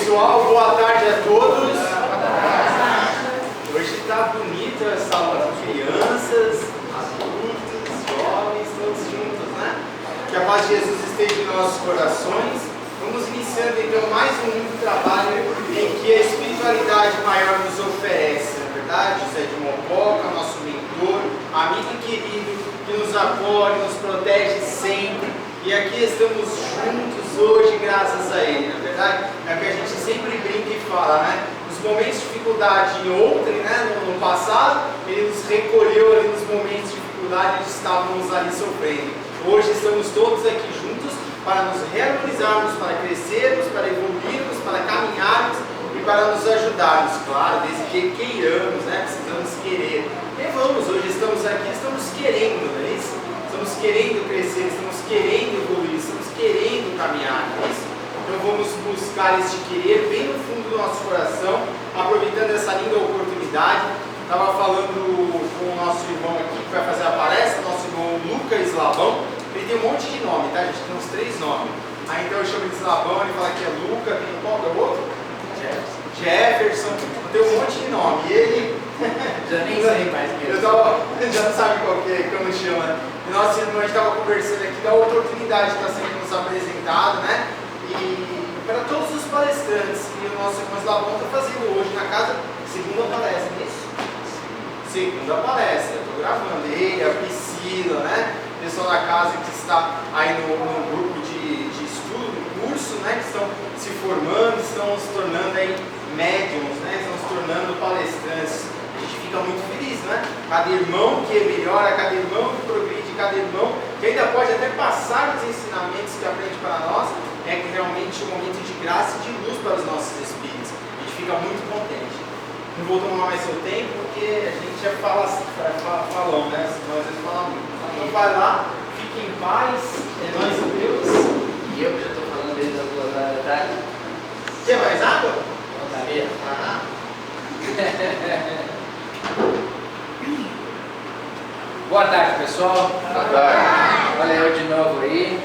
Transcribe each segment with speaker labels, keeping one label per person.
Speaker 1: pessoal, boa tarde a todos. Hoje está bonita essa aula de crianças, adultos, jovens, todos juntos, né? Que a paz de Jesus esteja em nossos corações. Vamos iniciando então mais um lindo trabalho em que a espiritualidade maior nos oferece, não é verdade? José de Mococa, nosso mentor, amigo querido, que nos apoia, nos protege sempre. E aqui estamos juntos hoje graças a Ele, não é verdade? É o que a gente sempre brinca e fala, né? Nos momentos de dificuldade em outrem, né? No passado, Ele nos recolheu ali nos momentos de dificuldade e estávamos ali sofrendo. Hoje estamos todos aqui juntos para nos reorganizarmos, para crescermos, para evoluirmos, para caminharmos e para nos ajudarmos, claro, desde que queiramos, né? Precisamos querer. E vamos, hoje estamos aqui, estamos querendo, não é isso? Estamos querendo crescer, estamos querendo evoluir, estamos querendo caminhar, não é isso? Então vamos buscar este querer bem no fundo do nosso coração, aproveitando essa linda oportunidade. Estava falando com o nosso irmão aqui que vai fazer a palestra, nosso irmão Lucas Eslabão. Ele tem um monte de nome, tá? A gente tem uns 3 nomes. Aí então eu chamo de Eslabão, ele fala que é Luca, tem qual que é o outro? Jefferson, tem um monte de nome. E ele...
Speaker 2: já nem sei mais mesmo.
Speaker 1: Já não sabe qual que é, como chama. E nosso irmão, a gente estava conversando aqui da oportunidade que está sendo nos apresentado, né? E para todos os palestrantes que o nosso irmão Eslabão está fazendo hoje na casa, segunda palestra, não é isso? Segunda palestra, estou gravando. Ele, a Priscila, né? O pessoal da casa que está aí no grupo de estudo, no curso, né? Que estão se formando, estão se tornando aí médiums, né? Estão se tornando palestrantes. A gente fica muito feliz, né? Cada irmão que melhora, cada irmão que progride, cada irmão que ainda pode até passar os ensinamentos que aprende para nós, é que realmente é um momento de graça e de luz para os nossos espíritos. A gente fica muito contente. Não vou tomar mais seu tempo, porque a gente já fala falão, né? Nós às vezes falamos muito. Então vai lá, fique em paz, é nós e Deus.
Speaker 2: E eu que já estou falando desde as 2 horas da tarde.
Speaker 1: Quer mais água?
Speaker 2: Gostaria?
Speaker 1: Ah.
Speaker 2: Boa tarde, pessoal.
Speaker 1: Boa tarde.
Speaker 2: Olha eu de novo aí.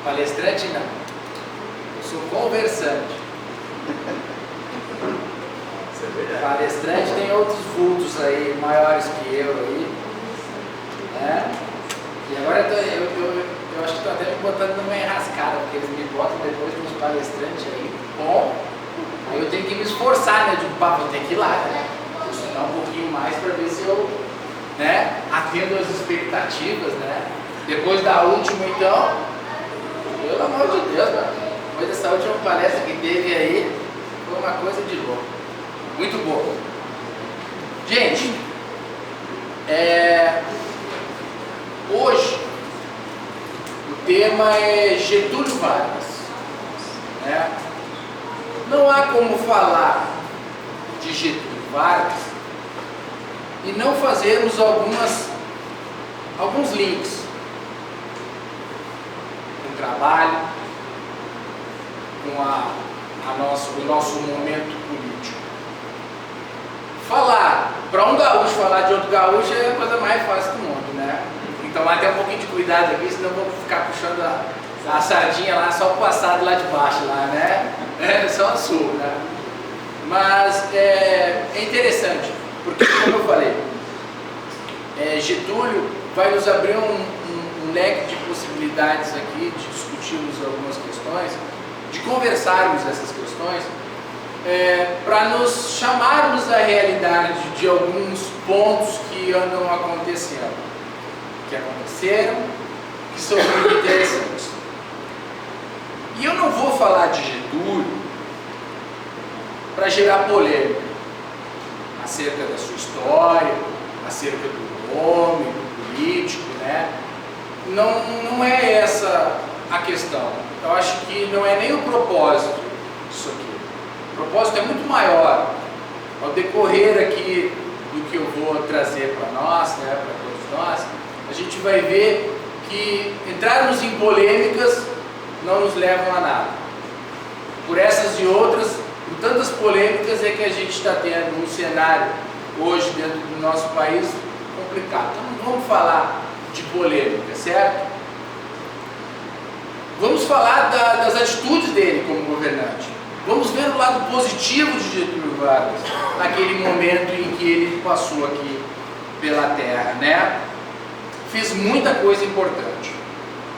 Speaker 2: Palestrante não. Eu sou conversante.
Speaker 1: Isso é verdade.
Speaker 2: Palestrante tem outros vultos aí, maiores que eu aí. Né? E agora eu acho que estou até me botando numa enrascada, porque eles me botam depois de uns palestrantes aí. Bom, aí eu tenho que me esforçar, né? De vou ter que ir lá, né? Vou estudar um pouquinho mais para ver se eu, né, atendo as expectativas, né? Depois da última, então, pelo amor de Deus, mano. Depois dessa última palestra que teve aí, foi uma coisa de louco. Muito boa. Gente, hoje o tema é Getúlio Vargas, né? Não há como falar de Getúlio Vargas e não fazermos alguns links com o trabalho, com o nosso momento político. Falar, para um gaúcho falar de outro gaúcho é a coisa mais fácil do mundo, né? Então até um pouquinho de cuidado aqui, senão vou ficar puxando a sardinha lá, só o passado lá de baixo, lá, né? Só a sul, né? Mas é interessante, porque como eu falei, Getúlio vai nos abrir um leque de possibilidades aqui, de discutirmos algumas questões, de conversarmos essas questões, para nos chamarmos à realidade de alguns pontos que andam acontecendo, que aconteceram, que são muito interessantes. E eu não vou falar de Getúlio para gerar polêmica acerca da sua história, acerca do homem, do político, né? Não é essa a questão. Eu acho que não é nem o propósito disso aqui. O propósito é muito maior. Ao decorrer aqui do que eu vou trazer para nós, né, para todos nós, a gente vai ver que entrarmos em polêmicas não nos levam a nada. Por essas e outras, por tantas polêmicas é que a gente está tendo um cenário hoje dentro do nosso país complicado. Então não vamos falar de polêmica, certo? Vamos falar das atitudes dele como governante. Vamos ver o lado positivo de Getúlio Vargas, naquele momento em que ele passou aqui pela terra, né? Fez muita coisa importante,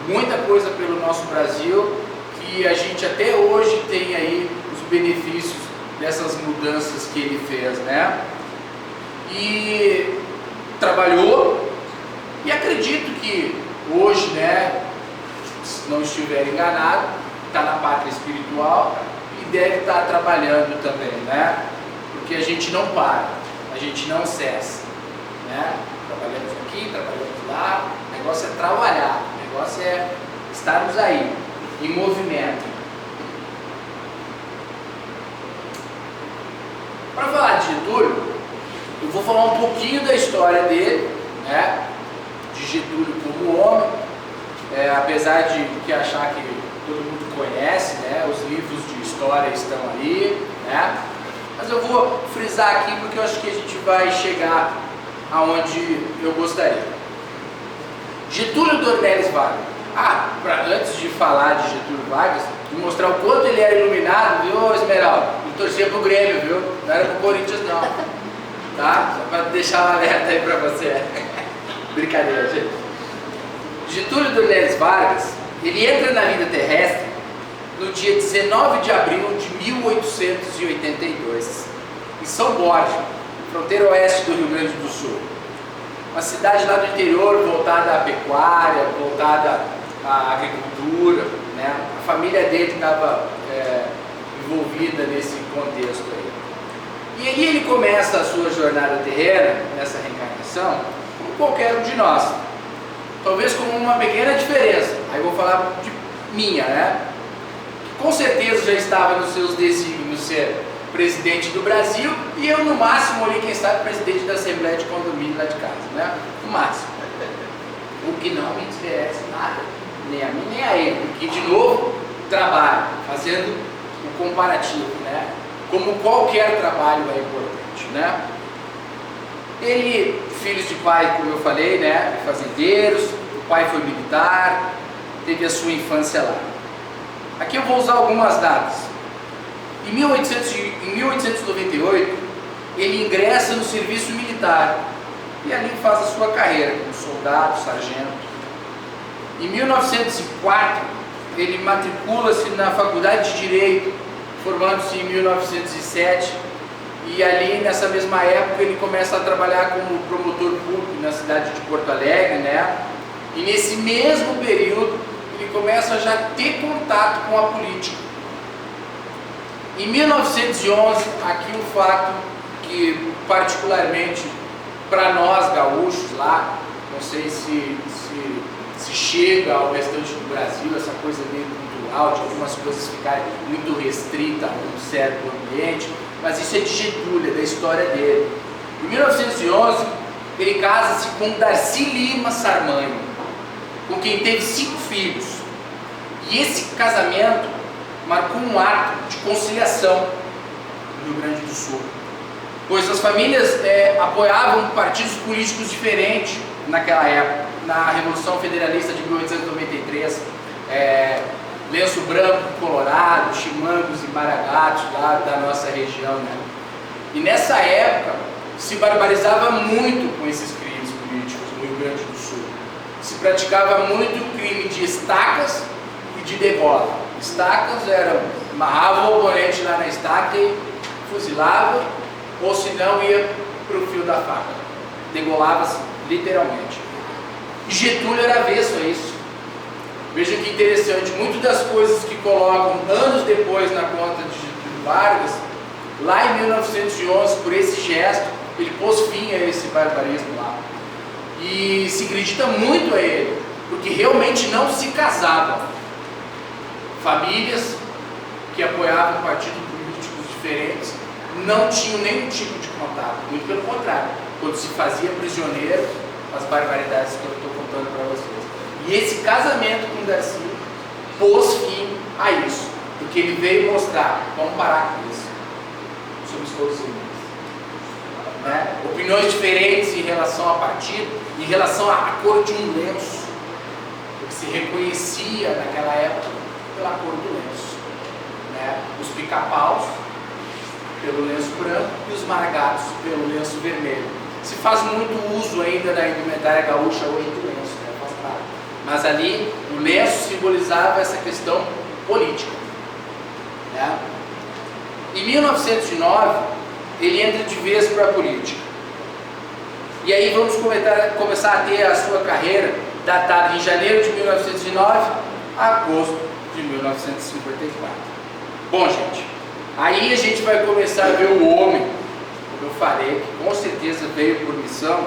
Speaker 2: muita coisa pelo nosso Brasil, que a gente até hoje tem aí os benefícios dessas mudanças que ele fez, né? E trabalhou, e acredito que hoje, né, se não estiver enganado, está na pátria espiritual e deve estar trabalhando também, né? Porque a gente não para, a gente não cessa, né? Trabalhamos aqui, trabalhamos lá, o negócio é trabalhar, o negócio é estarmos aí, em movimento. Para falar de Getúlio, eu vou falar um pouquinho da história dele, né? De Getúlio como homem, apesar de que achar que todo mundo conhece, né? Os livros de história estão aí, né? Mas eu vou frisar aqui porque eu acho que a gente vai chegar aonde eu gostaria. Getúlio Dornelles Vargas. Antes de falar de Getúlio Vargas, e mostrar o quanto ele era iluminado, viu, Esmeralda? Ele torcia pro Grêmio, viu? Não era pro Corinthians, não. Tá? Só para deixar um alerta aí para você. Brincadeira, gente. Getúlio Dornelles Vargas, ele entra na vida terrestre no dia 19 de abril de 1882, em São Borja, fronteira oeste do Rio Grande do Sul. Uma cidade lá do interior voltada à pecuária, voltada à agricultura, né? A família dele estava envolvida nesse contexto aí. E aí ele começa a sua jornada terrena, nessa reencarnação, como qualquer um de nós. Talvez com uma pequena diferença. Aí eu vou falar de minha, né? Com certeza já estava nos seus desígnios ser presidente do Brasil e eu no máximo ali, quem sabe, presidente da Assembleia de Condomínio lá de casa, né? No máximo. O que não me interessa nada, nem a mim nem a ele, porque de novo, trabalho, fazendo o comparativo, né? Como qualquer trabalho é importante, né? Ele, filhos de pai, como eu falei, né? Fazendeiros, o pai foi militar, teve a sua infância lá. Aqui eu vou usar algumas datas. Em 1898, ele ingressa no serviço militar e ali faz a sua carreira como soldado, sargento. Em 1904, ele matricula-se na Faculdade de Direito, formando-se em 1907, e ali nessa mesma época ele começa a trabalhar como promotor público na cidade de Porto Alegre, né? E nesse mesmo período ele começa a já ter contato com a política. Em 1911, aqui um fato que particularmente para nós gaúchos lá, não sei se chega ao restante do Brasil, essa coisa meio cultural, de algumas coisas ficarem muito restritas a um certo ambiente, mas isso é de Getúlio, é da história dele. Em 1911, ele casa-se com Darcy Lima Sarmanho, com quem teve 5 filhos. E esse casamento marcou um ato de conciliação no Rio Grande do Sul, pois as famílias apoiavam partidos políticos diferentes naquela época. Na Revolução Federalista de 1893, lenço branco, colorado, chimangos e maragatos lá da nossa região, né? E nessa época se barbarizava muito com esses crimes políticos no Rio Grande do Sul. Se praticava muito o crime de estacas e de degola. Estacas eram, amarrava o oponente lá na estaca e fuzilava, ou se não ia para o fio da faca. Degolava-se literalmente. E Getúlio era avesso a isso. Veja que interessante, muitas das coisas que colocam anos depois na conta de Getúlio Vargas, lá em 1911, por esse gesto, ele pôs fim a esse barbarismo lá. E se acredita muito a ele, porque realmente não se casavam. Famílias que apoiavam partidos políticos diferentes não tinham nenhum tipo de contato, muito pelo contrário, quando se fazia prisioneiro, as barbaridades que eu estou contando para vocês. E esse casamento com Darcy pôs fim a isso, porque ele veio mostrar, vamos parar com isso, somos todos irmãos, né? Opiniões diferentes em relação a partido, em relação à cor de um lenço. porque se reconhecia naquela época pela cor do lenço, né? Os pica-paus pelo lenço branco e os maragatos pelo lenço vermelho. Se faz muito uso ainda na indumentária gaúcha hoje do lenço, né? Faz parte. Mas ali o lenço simbolizava essa questão política, né? Em 1909 ele entra de vez para a política. E aí vamos começar a ter a sua carreira datada em janeiro de 1909 a agosto de 1954. Bom, gente, aí a gente vai começar a ver o homem, como eu falei, que com certeza veio por missão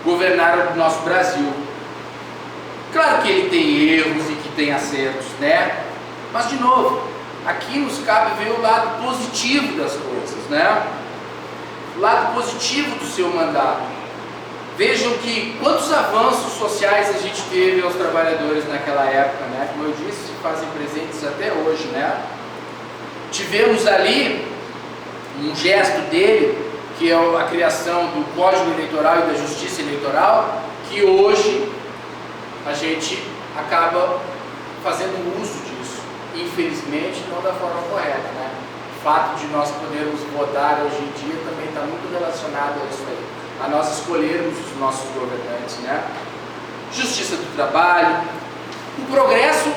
Speaker 2: governar o nosso Brasil. Claro que ele tem erros e que tem acertos, né? Mas, de novo, aqui nos cabe ver o lado positivo das coisas, né? O lado positivo do seu mandato. Vejam que quantos avanços sociais a gente teve aos trabalhadores naquela época, né? Como eu disse, se fazem presentes até hoje, né? Tivemos ali um gesto dele, que é a criação do Código Eleitoral e da Justiça Eleitoral, que hoje a gente acaba fazendo uso disso. Infelizmente, não da forma correta, né? O fato de nós podermos votar hoje em dia também está muito relacionado a isso aí, a nós escolhermos os nossos governantes, né? Justiça do trabalho. O progresso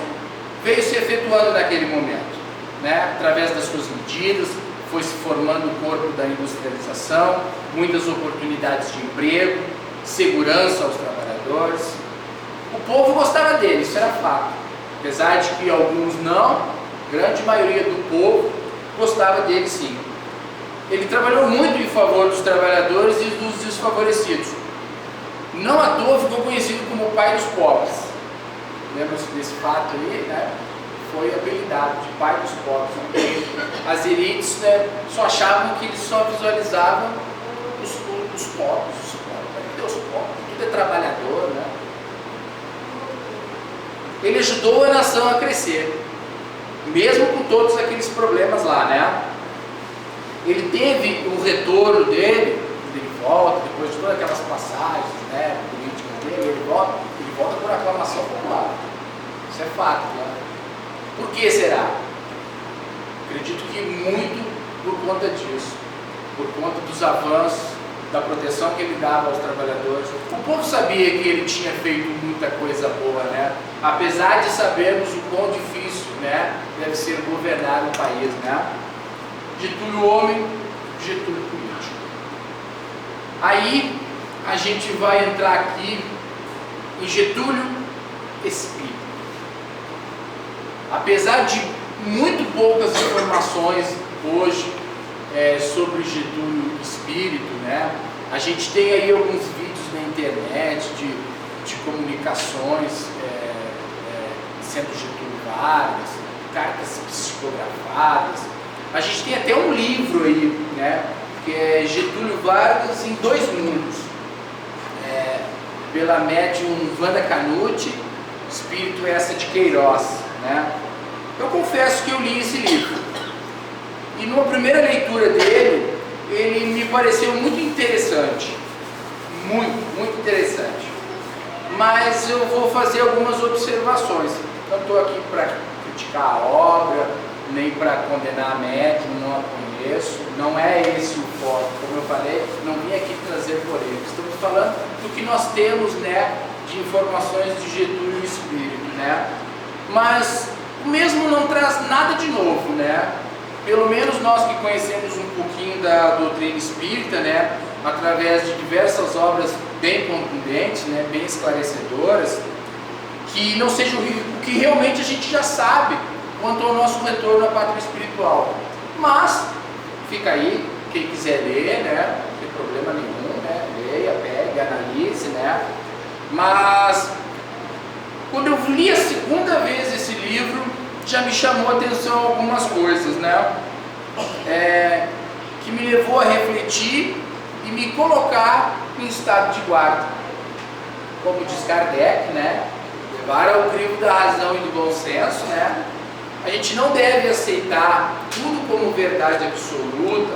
Speaker 2: veio se efetuando naquele momento, né? Através das suas medidas, foi se formando o corpo da industrialização, muitas oportunidades de emprego, segurança aos trabalhadores. O povo gostava dele, isso era fato. Apesar de que alguns não, grande maioria do povo gostava dele sim. Ele trabalhou muito em favor dos trabalhadores e dos desfavorecidos. Não à toa ficou conhecido como o pai dos pobres. Lembra-se desse fato aí, né? Foi apelidado de pai dos pobres. As elites, né, só achavam que ele só visualizava os pobres. Cadê os pobres? Tudo é trabalhador, né? Ele ajudou a nação a crescer, mesmo com todos aqueles problemas lá, né? Ele teve o retorno dele, ele volta, depois de todas aquelas passagens, né, políticas dele, ele volta por aclamação popular. Isso é fato, né? Por que será? Acredito que muito por conta disso, por conta dos avanços, da proteção que ele dava aos trabalhadores. O povo sabia que ele tinha feito muita coisa boa, né? Apesar de sabermos o quão difícil, né, deve ser governar um país, né? Getúlio homem, Getúlio político. Aí a gente vai entrar aqui em Getúlio espírito. Apesar de muito poucas informações hoje sobre Getúlio espírito, né? A gente tem aí alguns vídeos na internet de comunicações sendo Getúlio Vargas, cartas psicografadas. A gente tem até um livro aí, né? Que é Getúlio Vargas em Dois Mundos, pela médium Wanda Canuti, Espírito Essa de Queiroz, né? Eu confesso que eu li esse livro. E numa primeira leitura dele, ele me pareceu muito interessante. Muito interessante. Mas eu vou fazer algumas observações. Não estou aqui para criticar a obra, nem para condenar a médium, não a conheço. Não é esse o foco. Como eu falei, não vim aqui trazer polêmica. Estamos falando do que nós temos, né, de informações de Getúlio Espírito, né? Mas o mesmo não traz nada de novo, né? Pelo menos nós que conhecemos um pouquinho da doutrina espírita, né, através de diversas obras bem contundentes, né, bem esclarecedoras, que não seja o que realmente a gente já sabe quanto ao nosso retorno à pátria espiritual. Mas fica aí, quem quiser ler, né, não tem problema nenhum, né, leia, pegue, analise, né. Mas quando eu li a segunda vez esse livro, já me chamou a atenção algumas coisas, né? Que me levou a refletir e me colocar em estado de guarda. Como diz Kardec, né? Levar ao crivo da razão e do bom senso, né? A gente não deve aceitar tudo como verdade absoluta,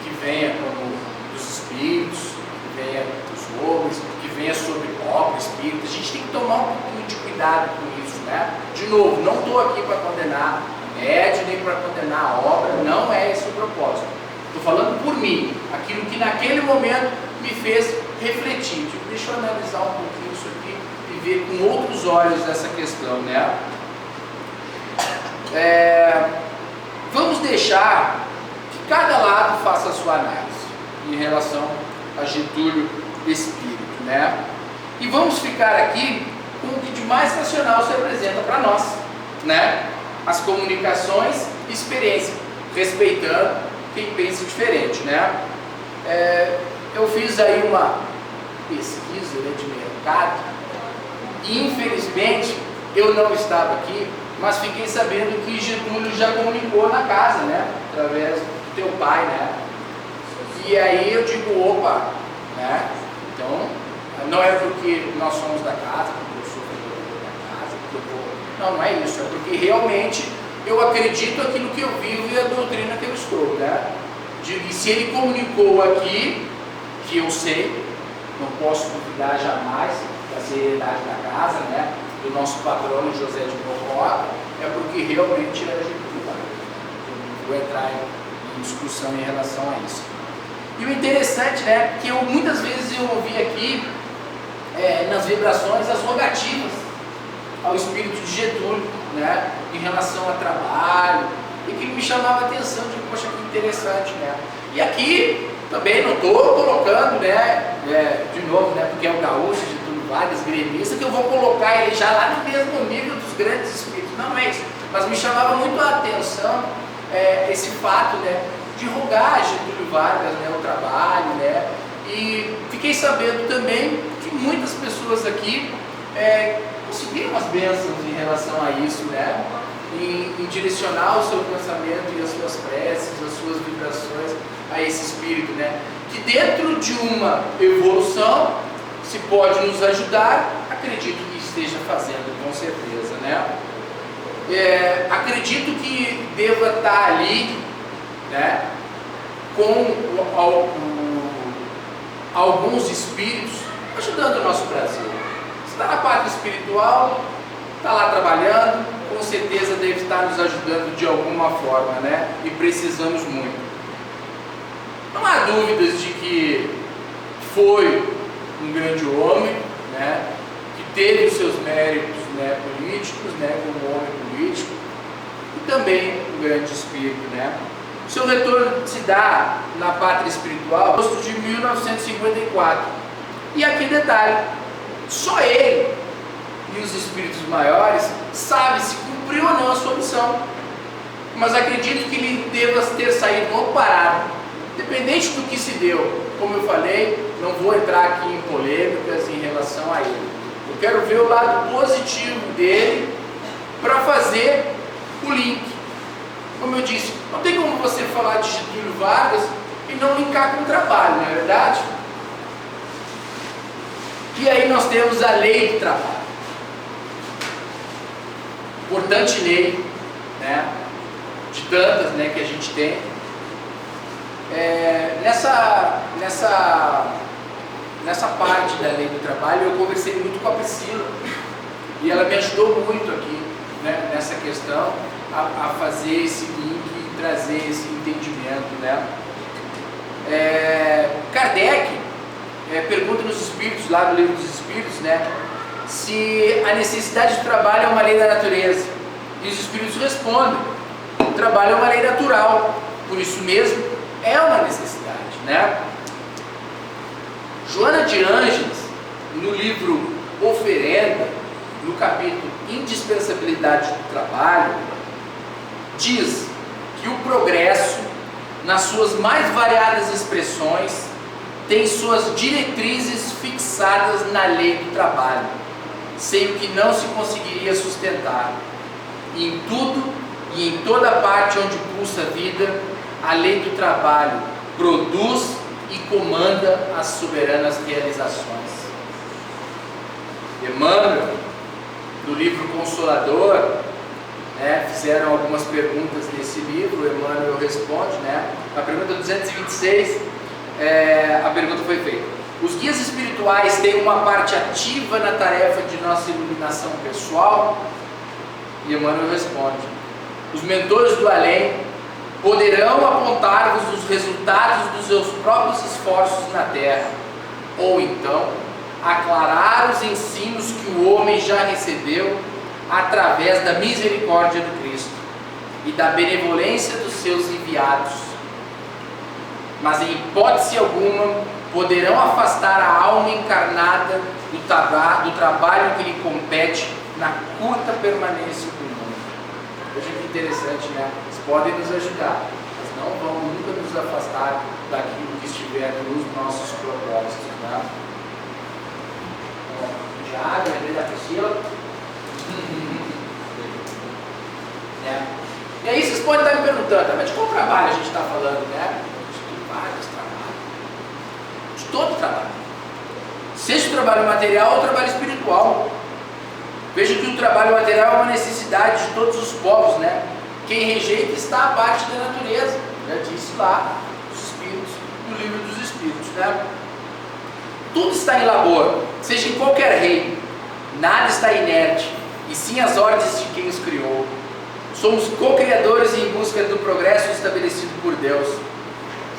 Speaker 2: que venha como dos espíritos, que venha dos homens, que venha sobre obra espírita. A gente tem que tomar um pouquinho de cuidado cuidado com isso, né? De novo, não estou aqui para condenar o médium, nem para condenar a obra, não é esse o propósito. Estou falando por mim, aquilo que naquele momento me fez refletir. Tipo, deixa eu analisar um pouquinho isso aqui e ver com outros olhos essa questão, né? Vamos deixar que cada lado faça a sua análise em relação a Getúlio Espírito, né? E vamos ficar aqui com o que de mais racional se apresenta para nós, né? As comunicações e experiência, respeitando quem pensa diferente, né? Eu fiz aí uma pesquisa, né, de mercado e infelizmente eu não estava aqui, mas fiquei sabendo que Getúlio já comunicou na casa, né? Através do teu pai, né? E aí eu digo, opa, né? Então, não é porque nós somos da casa, porque eu sou vereador da casa, porque eu vou... Não é isso, é porque realmente eu acredito aquilo que eu vivo e a doutrina que eu estou, né? E se ele comunicou aqui, que eu sei, não posso duvidar jamais da seriedade da casa, né? Do nosso patrono José de Mocó, é porque realmente era Getúlio Vargas. Eu vou entrar em discussão em relação a isso. E o interessante, né, que muitas vezes eu ouvi aqui, nas vibrações, as rogativas ao espírito de Getúlio, né, em relação a trabalho, e que me chamava a atenção, de poxa, que interessante, né. E aqui também não estou colocando, né, de novo, né, porque é o gaúcho, Getúlio Vargas, gremista, que eu vou colocar ele já lá no mesmo nível dos grandes espíritos, não é isso, mas me chamava muito a atenção esse fato, né, de rogar a Getúlio Vargas, né, o trabalho, né, e fiquei sabendo também que muitas pessoas aqui conseguiram as bênçãos em relação a isso, né, em direcionar o seu pensamento e as suas preces, as suas vibrações a esse espírito, né, que dentro de uma evolução, se pode nos ajudar, acredito que esteja fazendo, com certeza, né. Acredito que deva estar ali, né, com alguns espíritos ajudando o nosso Brasil. Está na parte espiritual, está lá trabalhando, com certeza deve estar nos ajudando de alguma forma, né? E precisamos muito. Não há dúvidas de que foi um grande homem, né? Que teve os seus méritos, né, políticos, né, como homem político, e também um grande espírito, né? Seu retorno se dá na pátria espiritual em agosto de 1954. E aqui detalhe, só ele e os espíritos maiores sabem se cumpriu ou não a sua missão. Mas acredito que ele deva ter saído ou parado, independente do que se deu. Como eu falei, não vou entrar aqui em polêmicas em relação a ele. Eu quero ver o lado positivo dele para fazer o link. Como eu disse, não tem como você falar de Getúlio Vargas e não linkar com o trabalho, não é verdade? E aí nós temos a lei do trabalho. Importante lei, né, de tantas, né, que a gente tem. Nessa parte da lei do trabalho eu conversei muito com a Priscila e ela me ajudou muito aqui, né, nessa questão a fazer esse link e trazer esse entendimento, né. Kardec pergunta nos Espíritos, lá no Livro dos Espíritos, né, se a necessidade de trabalho é uma lei da natureza, e os Espíritos respondem: o trabalho é uma lei natural, por isso mesmo é uma necessidade, né. Joana de Ângeles, no livro Oferenda, no capítulo Indispensabilidade do Trabalho, diz que o progresso, nas suas mais variadas expressões, tem suas diretrizes fixadas na lei do trabalho, sem o que não se conseguiria sustentar. E em tudo e em toda parte onde pulsa a vida, a lei do trabalho produz e comanda as soberanas realizações. Emmanuel, no livro Consolador, né, fizeram algumas perguntas nesse livro, Emmanuel responde, né, a pergunta 226, a pergunta foi feita: Os guias espirituais têm uma parte ativa na tarefa de nossa iluminação pessoal? E Emmanuel responde: os mentores do além poderão apontar-vos os resultados dos seus próprios esforços na terra, ou então aclarar os ensinos que o homem já recebeu através da misericórdia do Cristo e da benevolência dos seus enviados. Mas em hipótese alguma poderão afastar a alma encarnada do trabalho que lhe compete na curta permanência do mundo. Veja que interessante, né? Eles podem nos ajudar, mas não vão nunca nos afastar daquilo que estiver nos nossos propósitos, né? Tiago, lembrei da Priscila. E aí vocês podem estar me perguntando, mas de qual trabalho a gente está falando, né? De vários trabalhos. De todo trabalho. Seja o trabalho material ou o trabalho espiritual. Veja que o trabalho material é uma necessidade de todos os povos, né? Quem rejeita está abaixo da natureza. Já disse lá os Espíritos, no livro dos Espíritos, né? Tudo está em labor, seja em qualquer reino. Nada está inerte, e sim as ordens de quem os criou. Somos co-criadores em busca do progresso estabelecido por Deus.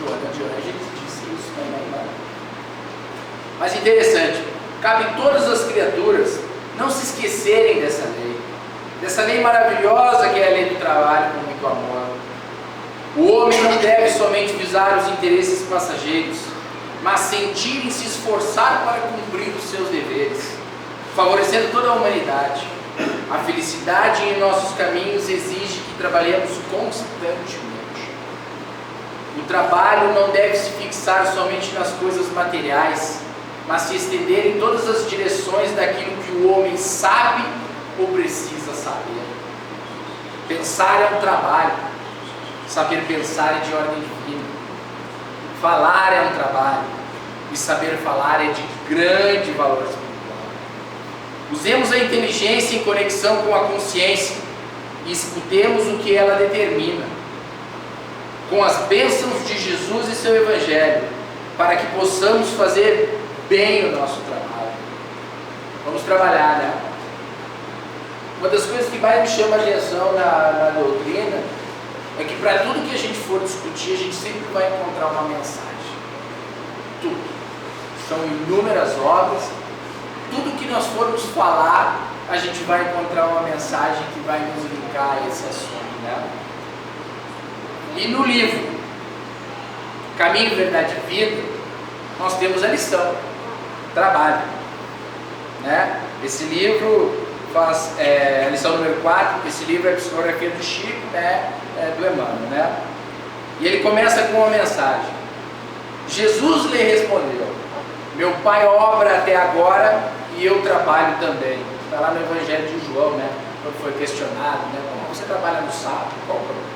Speaker 2: Joana de Ângeles disse isso também, né? Mas interessante, cabe todas as criaturas não se esquecerem dessa lei maravilhosa que é a lei do trabalho com muito amor. O homem não deve somente visar os interesses passageiros, mas sentir e se esforçar para cumprir os seus deveres, favorecendo toda a humanidade. A felicidade em nossos caminhos exige que trabalhemos constantemente. O trabalho não deve se fixar somente nas coisas materiais, mas se estender em todas as direções daquilo que o homem sabe ou precisa saber. Pensar é um trabalho, saber pensar é de ordem divina. Falar é um trabalho, e saber falar é de grande valor espiritual. Usemos a inteligência em conexão com a consciência e escutemos o que ela determina, com as bênçãos de Jesus e seu Evangelho, para que possamos fazer bem o nosso trabalho. Vamos trabalhar, né? Uma das coisas que mais me chama a atenção na doutrina é que para tudo que a gente for discutir, a gente sempre vai encontrar uma mensagem. Tudo. São inúmeras obras. Tudo que nós formos falar, a gente vai encontrar uma mensagem que vai nos linkar a esse assunto, né? E no livro Caminho, Verdade e Vida, nós temos a lição, trabalho, né? Esse livro faz a lição número 4, esse livro é a psicografia do Chico, né? Do Emmanuel, né? E ele começa com uma mensagem. Jesus lhe respondeu: meu pai obra até agora e eu trabalho também. Está lá no Evangelho de João, né? Quando foi questionado, né? Como você trabalha no sábado? Qual o problema?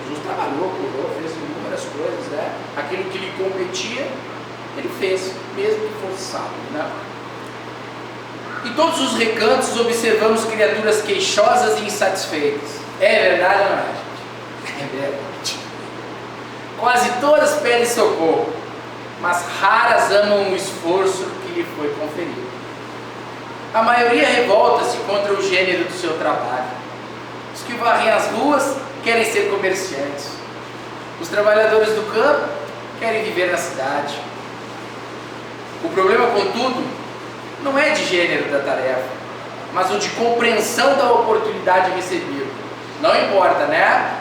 Speaker 2: Jesus trabalhou, curou, fez inúmeras coisas, né? Aquilo que lhe competia, ele fez, mesmo que fosse sábado, né? Em todos os recantos observamos criaturas queixosas e insatisfeitas. É verdade ou não é, gente? É verdade. Quase todas pedem socorro, mas raras amam o esforço que lhe foi conferido. A maioria revolta-se contra o gênero do seu trabalho. Os que varrem as ruas querem ser comerciantes. Os trabalhadores do campo querem viver na cidade. O problema, contudo, não é de gênero da tarefa, mas o de compreensão da oportunidade recebida. Não importa, né?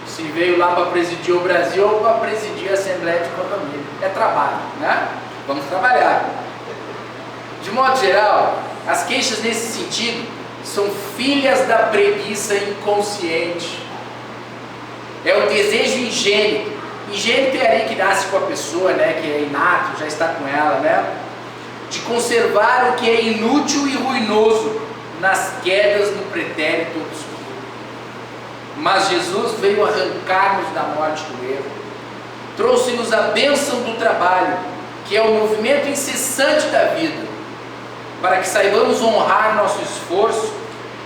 Speaker 2: Se veio lá para presidir o Brasil ou para presidir a Assembleia de Condomínio. É trabalho, né? Vamos trabalhar. De modo geral, as queixas nesse sentido são filhas da preguiça inconsciente. É o desejo ingênuo. Ingênuo é ali que nasce com a pessoa, né? Que é inato, já está com ela, né? De conservar o que é inútil e ruinoso nas quedas no pretérito obscuro. Mas Jesus veio arrancar-nos da morte do erro. Trouxe-nos a bênção do trabalho, que é o movimento incessante da vida. Para que saibamos honrar nosso esforço,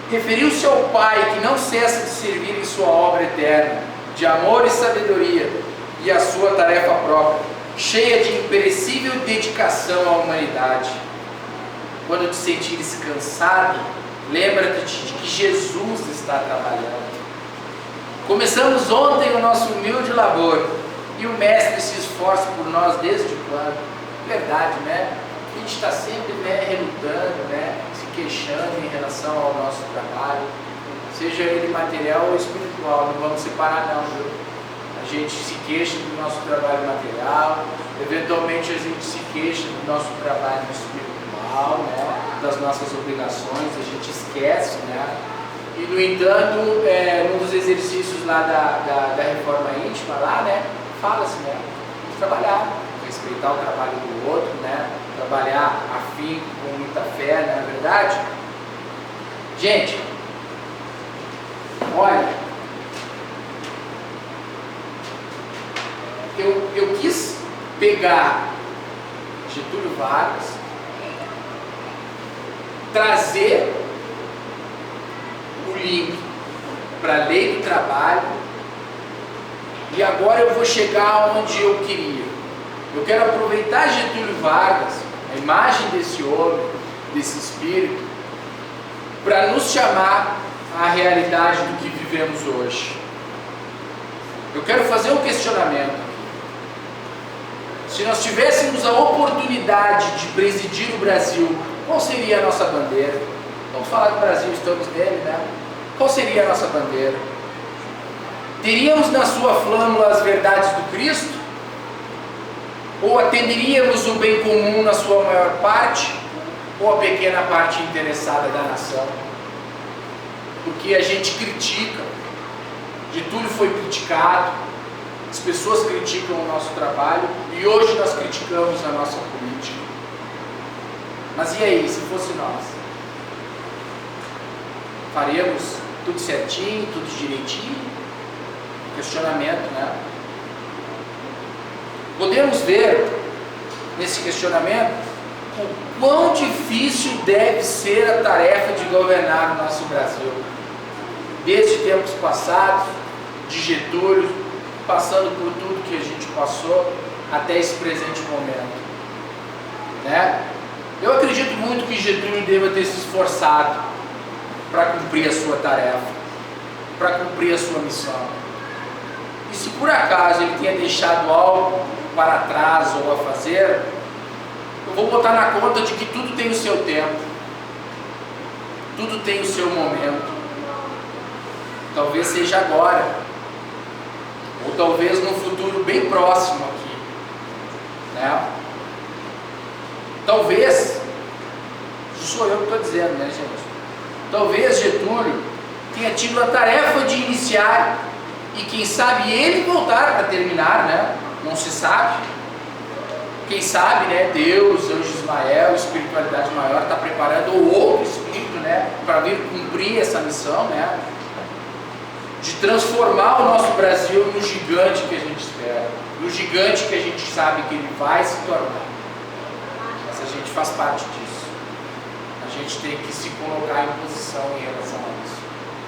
Speaker 2: referiu-se ao Pai que não cessa de servir em sua obra eterna, de amor e sabedoria, e a sua tarefa própria, cheia de imperecível dedicação à humanidade. Quando te sentires cansado, lembra-te de que Jesus está trabalhando. Começamos ontem o nosso humilde labor e o Mestre se esforça por nós desde quando? Verdade, né? A gente está sempre, né, relutando, né, se queixando em relação ao nosso trabalho, seja ele material ou espiritual. Não vamos separar não, viu? A gente se queixa do nosso trabalho material, eventualmente a gente se queixa do nosso trabalho espiritual, né, das nossas obrigações, a gente esquece, né? E no entanto, num dos exercícios lá da reforma íntima, lá, né, fala-se, né, trabalhar, respeitar o trabalho do outro, né, trabalhar afim, com muita fé, não é verdade? Gente, olha, eu quis pegar Getúlio Vargas, trazer o link para a lei do trabalho, e agora eu vou chegar onde eu queria. Eu quero aproveitar Getúlio Vargas, a imagem desse homem, desse espírito, para nos chamar à realidade do que vivemos hoje. Eu quero fazer um questionamento. Se nós tivéssemos a oportunidade de presidir o Brasil, qual seria a nossa bandeira? Vamos falar do Brasil, estamos nele, né? Qual seria a nossa bandeira? Teríamos na sua flâmula as verdades do Cristo? Ou atenderíamos o bem comum na sua maior parte? Ou a pequena parte interessada da nação? Porque a gente critica. Getúlio foi criticado, as pessoas criticam o nosso trabalho e hoje nós criticamos a nossa política. Mas e aí, se fosse nós? Faríamos tudo certinho, tudo direitinho? Questionamento, né? Podemos ver nesse questionamento o quão difícil deve ser a tarefa de governar o nosso Brasil. Desde tempos passados, de Getúlio, passando por tudo que a gente passou, até esse presente momento, né? Eu acredito muito que Getúlio deva ter se esforçado para cumprir a sua tarefa, para cumprir a sua missão. E se por acaso ele tenha deixado algo para trás ou a fazer, eu vou botar na conta de que tudo tem o seu tempo, tudo tem o seu momento. Talvez seja agora, ou talvez no futuro bem próximo aqui, né? Talvez, isso sou eu que estou dizendo, né, gente? Talvez Getúlio tenha tido a tarefa de iniciar e quem sabe ele voltar para terminar, né? Não se sabe. Quem sabe, né? Deus, Anjo Ismael, espiritualidade maior, está preparando outro espírito, né? Para vir cumprir essa missão, né? De transformar o nosso Brasil no gigante que a gente espera, no gigante que a gente sabe que ele vai se tornar. Mas a gente faz parte disso. A gente tem que se colocar em posição em relação a isso.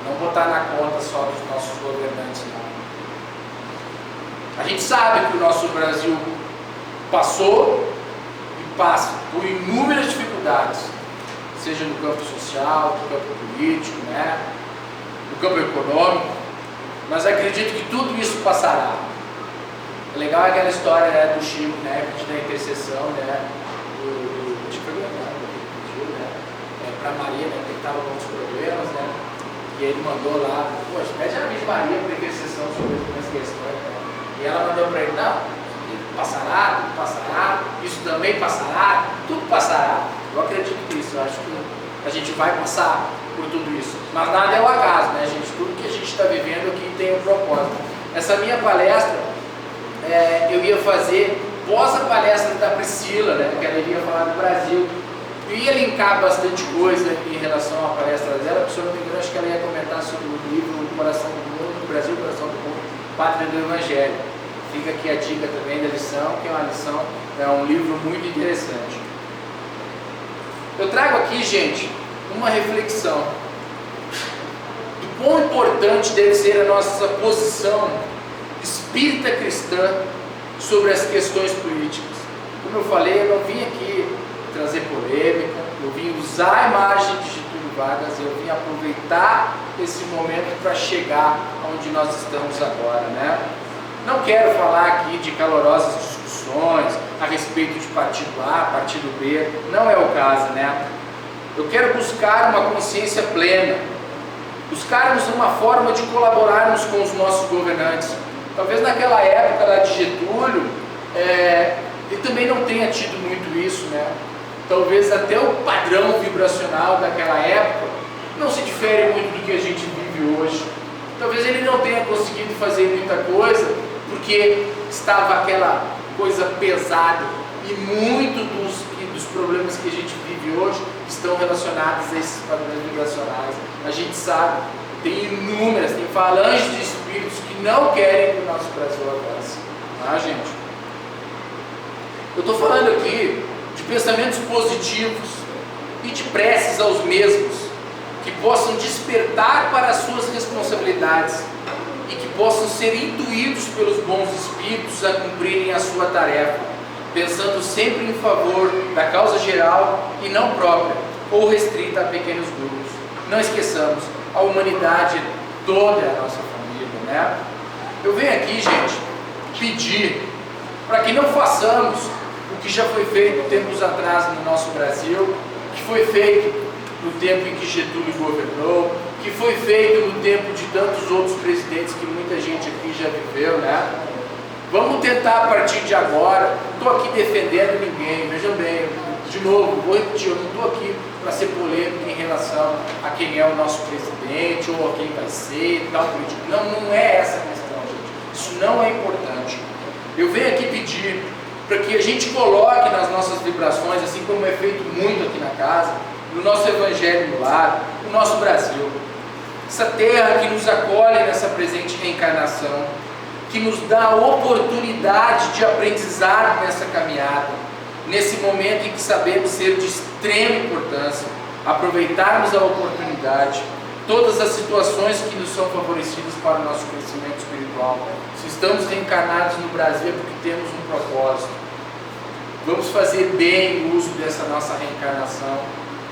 Speaker 2: Não botar na conta só dos nossos governantes, não. A gente sabe que o nosso Brasil passou e passa por inúmeras dificuldades, seja no campo social, no campo político, né? No campo econômico, mas acredito que tudo isso passará. É legal aquela história, né, do Chico, né, da intercessão, né, do Chico, né, para Maria, né, que estava com os problemas, né, e ele mandou lá, poxa, pede a Virgem Maria para intercessão sobre algumas questões, né, e ela mandou para ele, não, passará, tudo passará, isso também passará, tudo passará. Eu acredito nisso, eu acho que a gente vai passar por tudo isso, mas nada é o acaso, né, gente? Tudo que a gente está vivendo aqui tem um propósito. Essa minha palestra, eu ia fazer pós a palestra da Priscila, né, que ela iria falar do Brasil. Eu ia linkar bastante coisa em relação à palestra dela, porque se eu não me engano, acho que ela ia comentar sobre o livro O Coração do Mundo, o Brasil, o Coração do Mundo, Pátria do Evangelho. Fica aqui a dica também da lição, que é uma lição, é um livro muito interessante. Eu trago aqui, gente, uma reflexão do quão importante deve ser a nossa posição espírita cristã sobre as questões políticas. Como eu falei, eu não vim aqui trazer polêmica, eu vim usar a imagem de Getúlio Vargas, eu vim aproveitar esse momento para chegar onde nós estamos agora, né? Não quero falar aqui de calorosas discussões a respeito de partido A, partido B, não é o caso, né? Eu quero buscar uma consciência plena, buscarmos uma forma de colaborarmos com os nossos governantes. Talvez naquela época lá de Getúlio, ele também não tenha tido muito isso, né? Talvez até o padrão vibracional daquela época não se difere muito do que a gente vive hoje. Talvez ele não tenha conseguido fazer muita coisa, porque estava aquela coisa pesada, e muito dos problemas que a gente vive hoje estão relacionados a esses padrões vibracionais. A gente sabe, tem inúmeras, tem falanges de espíritos que não querem que o nosso Brasil avance. Ah, gente? Eu estou falando aqui de pensamentos positivos e de preces aos mesmos, que possam despertar para as suas responsabilidades e que possam ser intuídos pelos bons espíritos a cumprirem a sua tarefa, pensando sempre em favor da causa geral e não própria ou restrita a pequenos grupos. Não esqueçamos, a humanidade toda é a nossa família, né? Eu venho aqui, gente, pedir para que não façamos o que já foi feito tempos atrás no nosso Brasil, que foi feito no tempo em que Getúlio governou, que foi feito no tempo de tantos outros presidentes que muita gente aqui já viveu, né? Vamos tentar a partir de agora, não estou aqui defendendo ninguém, vejam bem, de novo, vou repetir, eu não estou aqui para ser polêmico em relação a quem é o nosso presidente ou a quem vai ser, tal político. Não é essa a questão, gente. Isso não é importante. Eu venho aqui pedir para que a gente coloque nas nossas vibrações, assim como é feito muito aqui na casa, no nosso Evangelho no lar, o nosso Brasil. Essa terra que nos acolhe nessa presente reencarnação, que nos dá a oportunidade de aprendizado nessa caminhada, nesse momento em que sabemos ser de extrema importância, aproveitarmos a oportunidade, todas as situações que nos são favorecidas para o nosso crescimento espiritual. Se estamos reencarnados no Brasil é porque temos um propósito. Vamos fazer bem uso dessa nossa reencarnação,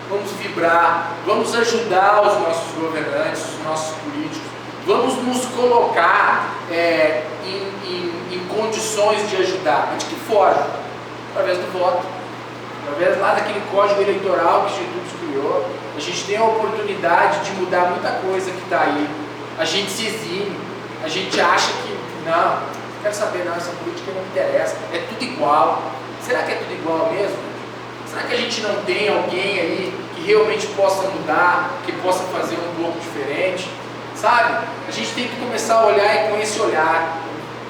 Speaker 2: vamos vibrar, vamos ajudar os nossos governantes, os nossos políticos, vamos nos colocar em condições de ajudar. Mas de que forma? Através do voto, através lá daquele código eleitoral que Getúlio criou. A gente tem a oportunidade de mudar muita coisa que está aí. A gente se exime, a gente acha que não quero saber, não, essa política não me interessa, é tudo igual. Será que é tudo igual mesmo? Será que a gente não tem alguém aí que realmente possa mudar, que possa fazer um pouco diferente? Sabe? A gente tem que começar a olhar e com esse olhar,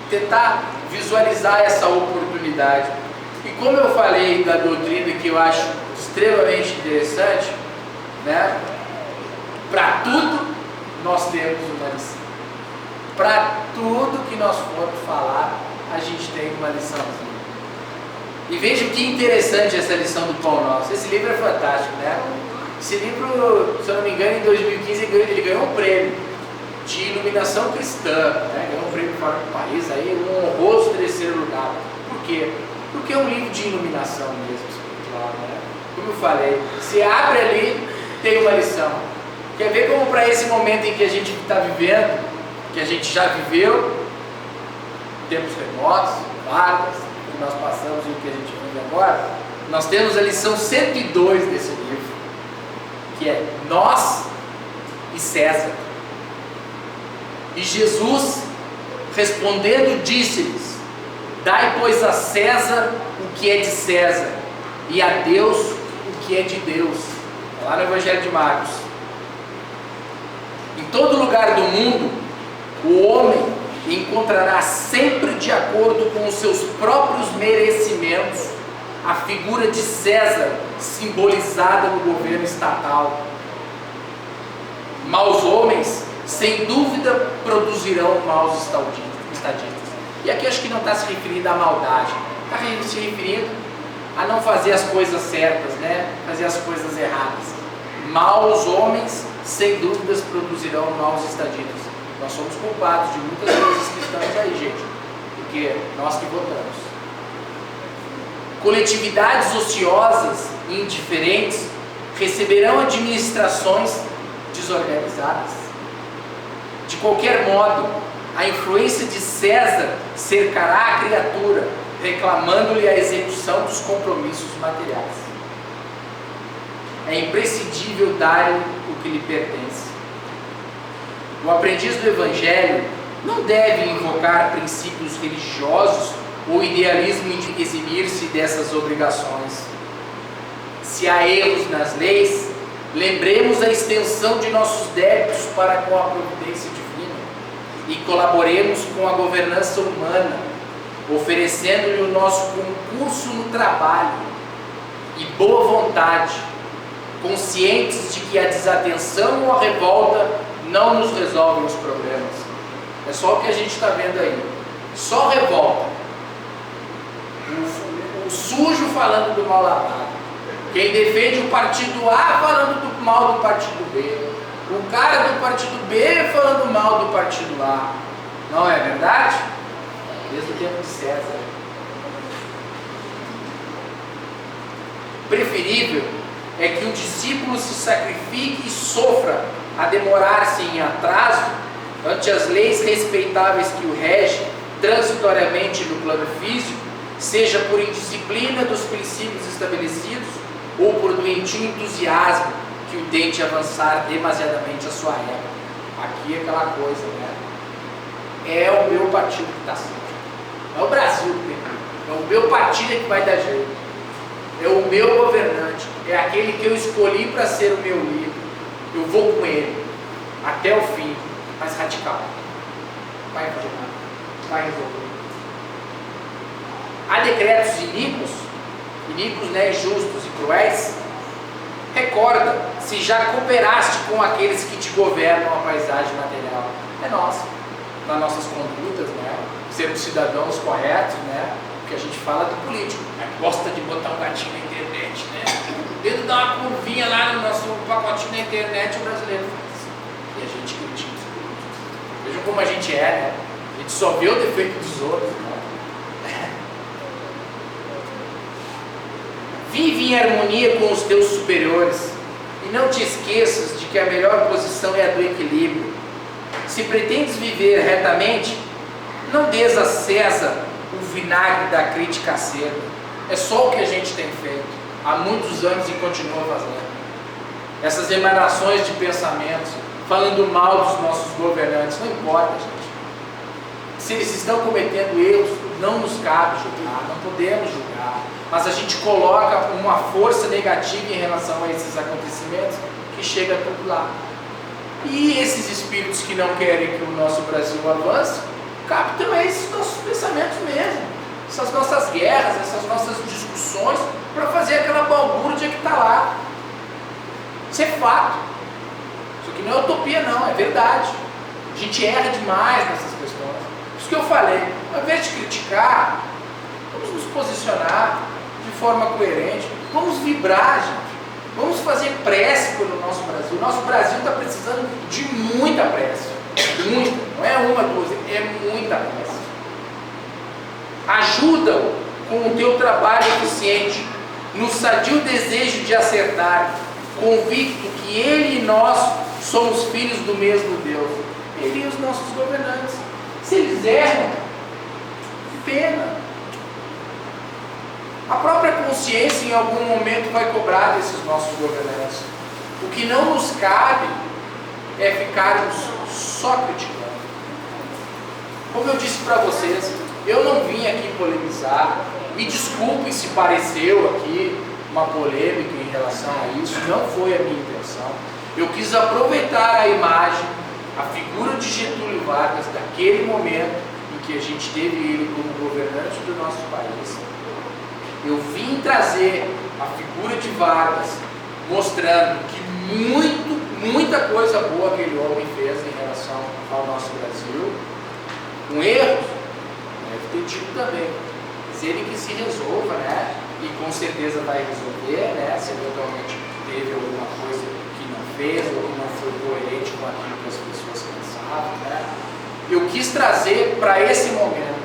Speaker 2: tentar visualizar essa oportunidade. E como eu falei da doutrina que eu acho extremamente interessante, né? Para tudo nós temos uma lição. Para tudo que nós formos falar, a gente tem uma liçãozinha. E veja que interessante essa lição do Pão Nosso. Esse livro é fantástico, né? Esse livro, se eu não me engano, em 2015 ele ganhou um prêmio de iluminação cristã, né? Ganhou um prêmio fora do país, aí um honroso terceiro lugar. Por quê? Porque é um livro de iluminação mesmo, espiritual, né? Como eu falei, se abre ali, tem uma lição. Quer ver como para esse momento em que a gente está vivendo, que a gente já viveu, tempos remotos, vagas, que nós passamos e o que a gente vive agora, nós temos a lição 102 desse livro, que é nós e César. E Jesus, respondendo, disse-lhes: dai, pois, a César o que é de César, e a Deus o que é de Deus. Lá no Evangelho de Marcos. Em todo lugar do mundo, o homem encontrará sempre, de acordo com os seus próprios merecimentos, a figura de César simbolizada no governo estatal. Maus homens, sem dúvida, produzirão maus estadistas. E aqui acho que não está se referindo à maldade, está se referindo a não fazer as coisas certas, né? Fazer as coisas erradas. Maus homens, sem dúvidas, produzirão maus estadistas. Nós somos culpados de muitas coisas que estamos aí, gente. porque nós que votamos. Coletividades ociosas e indiferentes receberão administrações desorganizadas. De qualquer modo, a influência de César cercará a criatura, reclamando-lhe a execução dos compromissos materiais. É imprescindível dar-lhe o que lhe pertence. O aprendiz do Evangelho não deve invocar princípios religiosos ou idealismo de eximir-se dessas obrigações. Se há erros nas leis, lembremos a extensão de nossos débitos para com a providência divina e colaboremos com a governança humana, oferecendo-lhe o nosso concurso no trabalho e boa vontade, conscientes de que a desatenção ou a revolta não nos resolvem os problemas. É só o que a gente está vendo aí. Só revolta. O sujo falando do mal lavado. Quem defende o partido A falando do mal do partido B. O cara do partido B falando mal do partido A. Não é verdade? Desde o tempo de César. Preferível é que o discípulo se sacrifique e sofra a demorar-se em atraso ante as leis respeitáveis que o regem transitoriamente no plano físico, seja por indisciplina dos princípios estabelecidos ou por doentio entusiasmo que o tente avançar demasiadamente a sua época. Aqui é aquela coisa, né? É o meu partido que está certo. É o Brasil que tem. É o meu partido que vai dar jeito. É o meu governante. É aquele que eu escolhi para ser o meu líder. Eu vou com ele até o fim, mas radical. Vai fazer nada. Vai resolver. Há decretos iníquos, né, injustos e cruéis. Recorda, se já cooperaste com aqueles que te governam a paisagem material. É nossa. Nas nossas condutas, né? Sermos cidadãos corretos, né? Porque a gente fala do político, né? Gosta de botar um gatinho na internet, né? O dedo dá uma curvinha lá no nosso pacotinho na internet, o brasileiro faz. E a gente critica os políticos. Vejam como a gente é, né? A gente só vê o defeito dos outros, né? Vive em harmonia com os teus superiores e não te esqueças de que a melhor posição é a do equilíbrio. Se pretendes viver retamente, não des a César o vinagre da crítica acerba. É só o que a gente tem feito há muitos anos e continua fazendo. Essas emanações de pensamentos, falando mal dos nossos governantes, não importa, gente. Se eles estão cometendo erros, não nos cabe julgar, não podemos julgar. Mas a gente coloca uma força negativa em relação a esses acontecimentos que chega a tudo lá. E esses espíritos que não querem que o nosso Brasil avance, captam esses nossos pensamentos mesmo, essas nossas guerras, essas nossas discussões, para fazer aquela balbúrdia que está lá. Isso é fato. Isso aqui não é utopia não, é verdade. A gente erra demais nessas questões. Isso que eu falei, ao invés de criticar, vamos nos posicionar de forma coerente, vamos vibrar, gente. Vamos fazer prece pelo nosso Brasil. O nosso Brasil está precisando de muita prece. Muita. Não é uma, duas, é muita prece. Ajuda-o com o teu trabalho eficiente, no sadio desejo de acertar, convicto que ele e nós somos filhos do mesmo Deus. Ele e os nossos governantes. Se eles erram, que pena. A própria consciência em algum momento vai cobrar desses nossos governantes. O que não nos cabe é ficarmos só criticando. Como eu disse para vocês, eu não vim aqui polemizar. Me desculpem se pareceu aqui uma polêmica em relação a isso. Não foi a minha intenção. Eu quis aproveitar a imagem, a figura de Getúlio Vargas, daquele momento em que a gente teve ele como governante do nosso país. Eu vim trazer a figura de Vargas, mostrando que muita coisa boa aquele homem fez em relação ao nosso Brasil. Um erro, deve ter tido também. Mas ele que se resolva, né? E com certeza vai resolver, né? Se eventualmente teve alguma coisa que não fez ou que não foi coerente com aquilo que as pessoas pensavam, né? Eu quis trazer para esse momento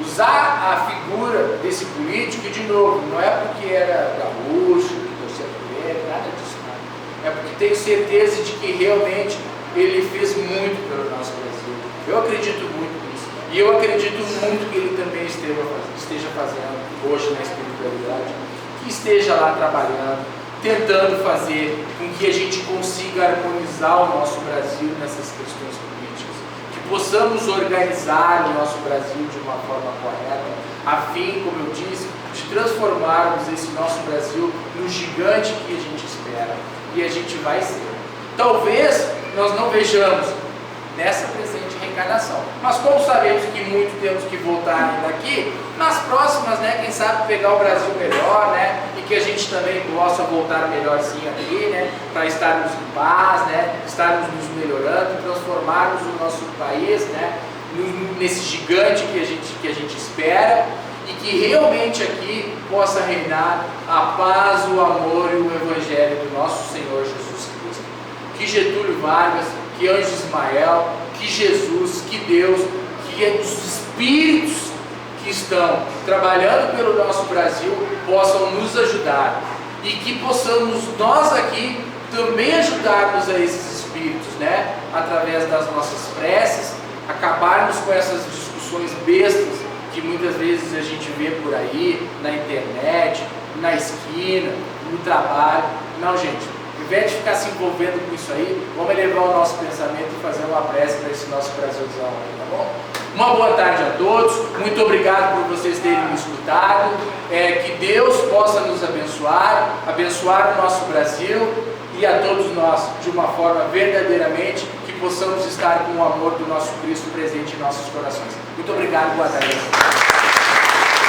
Speaker 2: Usar a figura desse político, e de novo, não é porque era gaúcho, que torcia por ele, nada disso, não. É porque tenho certeza de que realmente ele fez muito pelo nosso Brasil. Eu acredito muito nisso. E eu acredito muito que ele também esteja fazendo hoje na espiritualidade, que esteja lá trabalhando, tentando fazer com que a gente consiga harmonizar o nosso Brasil nessas questões políticas, que possamos organizar o nosso Brasil de uma forma correta, a fim, como eu disse, de transformarmos esse nosso Brasil no gigante que a gente espera, e a gente vai ser. Talvez nós não vejamos nessa presente reencarnação, mas como sabemos que muito temos que voltar ainda aqui, nas próximas, né, quem sabe pegar o Brasil melhor, né, e que a gente também possa voltar melhorzinho aqui, né, para estarmos em paz, né, estarmos nos melhorando, transformarmos o nosso país, né, nesse gigante que a gente espera, e que realmente aqui possa reinar a paz, o amor e o Evangelho do nosso Senhor Jesus Cristo. Que Getúlio Vargas, que Anjo Ismael, que Jesus, que Deus, que os espíritos que estão trabalhando pelo nosso Brasil possam nos ajudar, e que possamos nós aqui também ajudarmos a esses espíritos, né? Através das nossas preces, acabarmos com essas discussões bestas que muitas vezes a gente vê por aí, na internet, na esquina, no trabalho. Não, gente, ao invés de ficar se envolvendo com isso aí, vamos elevar o nosso pensamento e fazer uma prece para esse nosso Brasilzão aí, tá bom? Uma boa tarde a todos, muito obrigado por vocês terem me escutado, que Deus possa nos abençoar, abençoar o nosso Brasil e a todos nós, de uma forma verdadeiramente, que possamos estar com o amor do nosso Cristo presente em nossos corações. Muito obrigado, boa tarde.